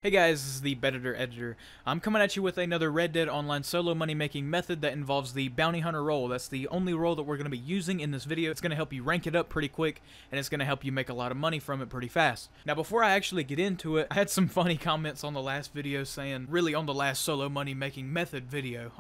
Hey guys, this is the Bedditor Editor. I'm coming at you with another Red Dead Online solo money making method that involves the Bounty Hunter role. That's the only role that we're going to be using in this video. It's going to help you rank it up pretty quick, and it's going to help you make a lot of money from it pretty fast. Now before I actually get into it, I had some funny comments on the last video saying, really on the last solo money making method video,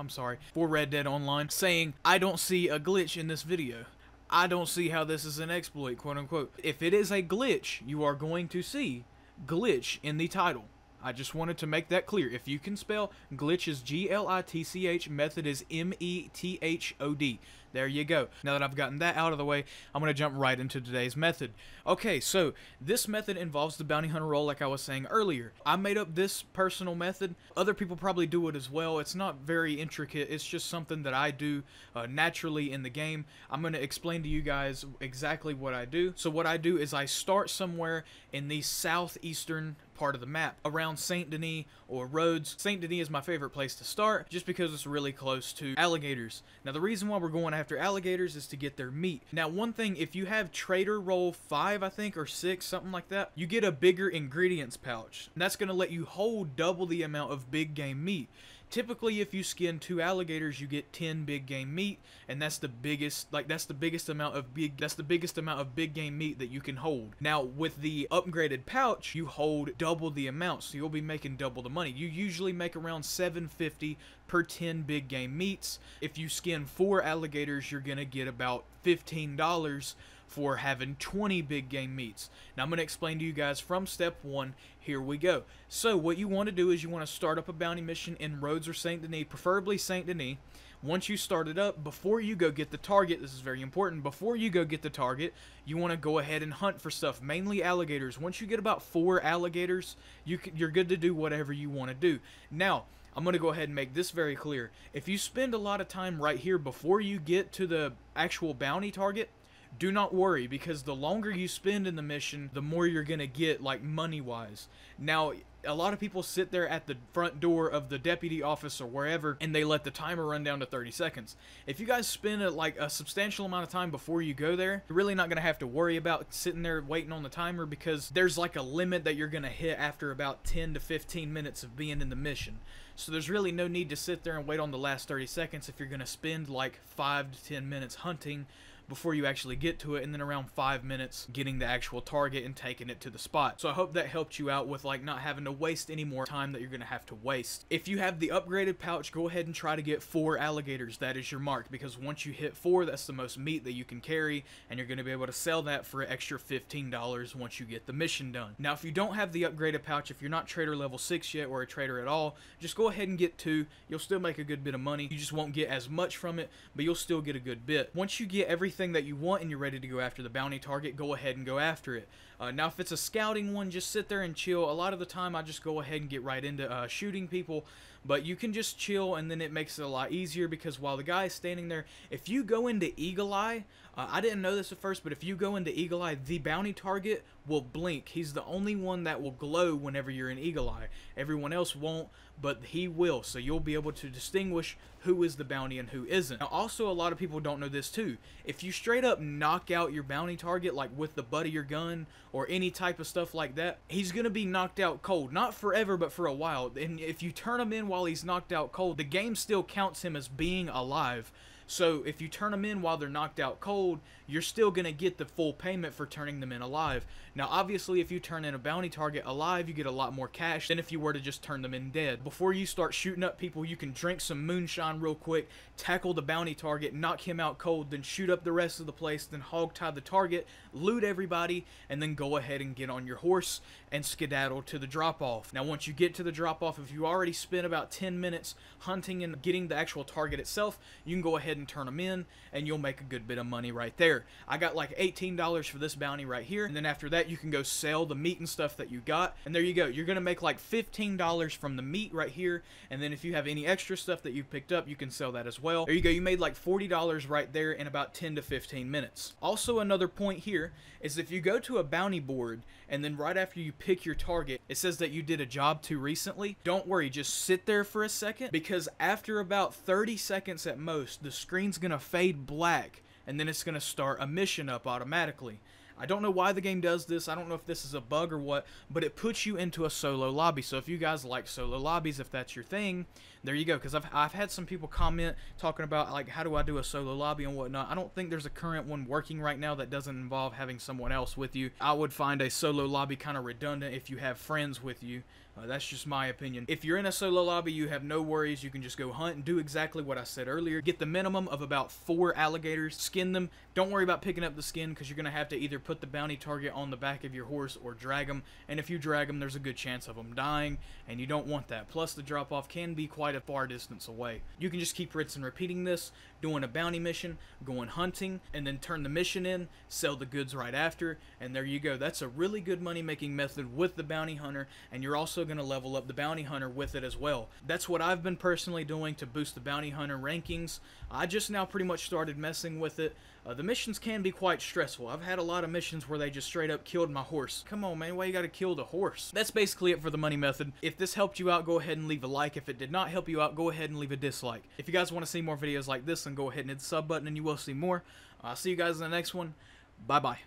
for Red Dead Online, saying, I don't see a glitch in this video. I don't see how this is an exploit, quote unquote. If it is a glitch, you are going to see glitch in the title. I just wanted to make that clear. If you can spell, glitch is G-L-I-T-C-H, method is M-E-T-H-O-D. There you go. Now that I've gotten that out of the way, I'm going to jump right into today's method. Okay, so this method involves the bounty hunter role like I was saying earlier. I made up this personal method. Other people probably do it as well. It's not very intricate. It's just something that I do naturally in the game. I'm going to explain to you guys exactly what I do. So what I do is I start somewhere in the southeastern part of the map around Saint Denis or Rhodes. Saint Denis is my favorite place to start just because it's really close to alligators. Now the reason why we're going after alligators is to get their meat. Now one thing, if you have Trader Roll 5 I think or 6, something like that, you get a bigger ingredients pouch, and that's going to let you hold double the amount of big game meat. Typically, if you skin 2 alligators, you get 10 big game meat, and that's the biggest amount of big game meat that you can hold. Now, with the upgraded pouch, you hold double the amount, so you'll be making double the money. You usually make around $7.50 per 10 big game meats. If you skin 4 alligators, you're gonna get about $15 for having 20 big game meats. Now I'm going to explain to you guys from step 1. Here we go. So what you want to do is you want to start up a bounty mission in Rhodes or Saint Denis, preferably Saint Denis. Once you start it up, before you go get the target, this is very important, before you go get the target, you want to go ahead and hunt for stuff, mainly alligators. Once you get about 4 alligators, you're good to do whatever you want to do. Now, I'm going to go ahead and make this very clear. If you spend a lot of time right here before you get to the actual bounty target, do not worry, because the longer you spend in the mission, the more you're gonna get, like, money-wise. Now, a lot of people sit there at the front door of the deputy office or wherever, and they let the timer run down to 30 seconds. If you guys spend a substantial amount of time before you go there, you're really not gonna have to worry about sitting there waiting on the timer, because there's like a limit that you're gonna hit after about 10 to 15 minutes of being in the mission. So there's really no need to sit there and wait on the last 30 seconds if you're gonna spend like 5 to 10 minutes hunting before you actually get to it, and then around 5 minutes getting the actual target and taking it to the spot. So I hope that helped you out with like not having to waste any more time that you're gonna have to waste. If you have the upgraded pouch, go ahead and try to get 4 alligators. That is your mark, because once you hit 4, that's the most meat that you can carry, and you're gonna be able to sell that for an extra $15 once you get the mission done. Now if you don't have the upgraded pouch, if you're not trader level 6 yet or a trader at all, just go ahead and get 2. You'll still make a good bit of money. You just won't get as much from it, but you'll still get a good bit. Once you get everything that you want and you're ready to go after the bounty target, go ahead and go after it. Now if it's a scouting one, just sit there and chill. A lot of the time I just go ahead and get right into shooting people, but you can just chill, and then it makes it a lot easier, because while the guy is standing there, if you go into Eagle Eye, I didn't know this at first, but if you go into Eagle Eye, the bounty target will blink. He's the only one that will glow whenever you're in Eagle Eye. Everyone else won't, but he will, so you'll be able to distinguish who is the bounty and who isn't. Now also, a lot of people don't know this too. If you straight up knock out your bounty target, like with the butt of your gun or any type of stuff like that, he's gonna be knocked out cold. Not forever, but for a while. And if you turn him in while he's knocked out cold, the game still counts him as being alive. So if you turn them in while they're knocked out cold, you're still going to get the full payment for turning them in alive. Now obviously if you turn in a bounty target alive, you get a lot more cash than if you were to just turn them in dead. Before you start shooting up people, you can drink some moonshine real quick, tackle the bounty target, knock him out cold, then shoot up the rest of the place, then hog tie the target, loot everybody, and then go ahead and get on your horse and skedaddle to the drop-off. Now once you get to the drop-off, if you already spent about 10 minutes hunting and getting the actual target itself, you can go ahead and turn them in, and you'll make a good bit of money right there. I got like $18 for this bounty right here, and then after that you can go sell the meat and stuff that you got, and there you go. You're gonna make like $15 from the meat right here, and then if you have any extra stuff that you picked up, you can sell that as well. There you go. You made like $40 right there in about 10 to 15 minutes. Also, another point here is if you go to a bounty board and then right after you pick your target, it says that you did a job too recently, don't worry, just sit there for a second, because after about 30 seconds at most, the screen's gonna fade black, and then it's going to start a mission up automatically. I don't know why the game does this. I don't know if this is a bug or what, but it puts you into a solo lobby. So if you guys like solo lobbies, if that's your thing, there you go. Because I've had some people comment talking about, like, how do I do a solo lobby and whatnot. I don't think there's a current one working right now that doesn't involve having someone else with you. I would find a solo lobby kind of redundant if you have friends with you. That's just my opinion. If you're in a solo lobby, you have no worries. You can just go hunt and do exactly what I said earlier. Get the minimum of about 4 alligators, skin them. Don't worry about picking up the skin, because you're going to have to either put the bounty target on the back of your horse or drag them. And if you drag them, there's a good chance of them dying, and you don't want that. Plus, the drop-off can be quite a far distance away. You can just keep rinsing and repeating this, doing a bounty mission, going hunting, and then turn the mission in, sell the goods right after, and there you go. That's a really good money-making method with the bounty hunter, and you're also going to level up the bounty hunter with it as well. That's what I've been personally doing to boost the bounty hunter rankings. I just now pretty much started messing with it. The missions can be quite stressful. I've had a lot of missions where they just straight up killed my horse. Come on, man, why you gotta kill the horse? That's basically it for the money method. If this helped you out, go ahead and leave a like. If it did not help you out, go ahead and leave a dislike. If you guys want to see more videos like this, then go ahead and hit the sub button and you will see more. I'll see you guys in the next one. Bye-bye.